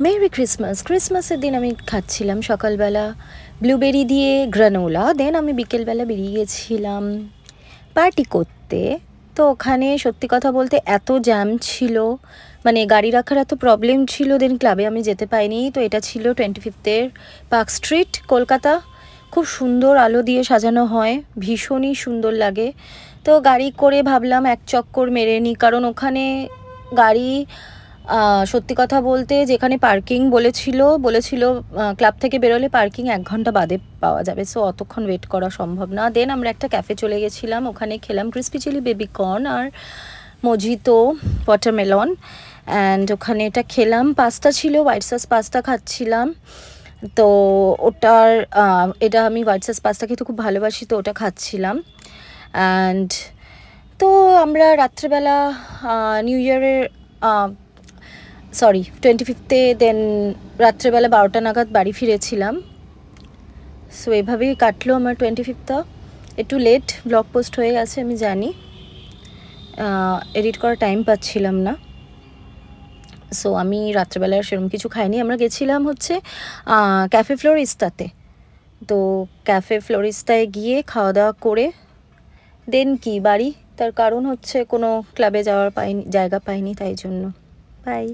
Merry Christmas. ক্রিসমাসের দিন আমি খাচ্ছিলাম সকালবেলা ব্লুবেরি দিয়ে গ্রানোলা, দেন আমি বিকেলবেলা বেরিয়ে গেছিলাম পার্টি করতে। তো ওখানে সত্যি কথা বলতে এত জ্যাম ছিল, মানে গাড়ি রাখার এত প্রবলেম ছিল, দেন ক্লাবে আমি যেতে পাইনি। তো এটা ছিল 25 পার্ক স্ট্রিট, কলকাতা। খুব সুন্দর আলো দিয়ে সাজানো হয়, ভীষণই সুন্দর লাগে। তো গাড়ি করে ভাবলাম এক চক্কর মেরে নিই, কারণ ওখানে গাড়ি সত্যি কথা বলতে যেখানে পার্কিং বলেছিল ক্লাব থেকে বেরোলে পার্কিং 1 ঘন্টা বাদে পাওয়া যাবে, সো অতক্ষণ ওয়েট করা সম্ভব না। দেন আমরা একটা ক্যাফে চলে গেছিলাম, ওখানে খেলাম ক্রিসপি চিলি বেবি কর্ন আর মজিতো ওয়াটারমেলন, অ্যান্ড ওখানে এটা খেলাম। পাস্তা ছিল, হোয়াইট সস পাস্তা খাচ্ছিলাম। তো এটা আমি হোয়াইট সস পাস্তা খেতে খুব ভালোবাসি, তো ওটা খাচ্ছিলাম। অ্যান্ড তো আমরা রাত্রেবেলা নিউ ইয়ারের 25-এ দেন রাত্রেবেলা 12টা নাগাদ বাড়ি ফিরেছিলাম। সো এভাবেই কাটলো আমার 25টা। একটু লেট ব্লগ পোস্ট হয়ে গেছে আমি জানি, এডিট করার টাইম পাচ্ছিলাম না। সো আমি রাত্রেবেলা সেরকম কিছু খাইনি। আমরা গেছিলাম হচ্ছে ক্যাফে ফ্লোরিস্তাতে। তো ক্যাফে ফ্লোরিস্তায় গিয়ে খাওয়া দাওয়া করে দেন কি বাড়ি, তার কারণ হচ্ছে কোনো ক্লাবে যাওয়ার জায়গা পাইনি, তাই জন্য। বাই।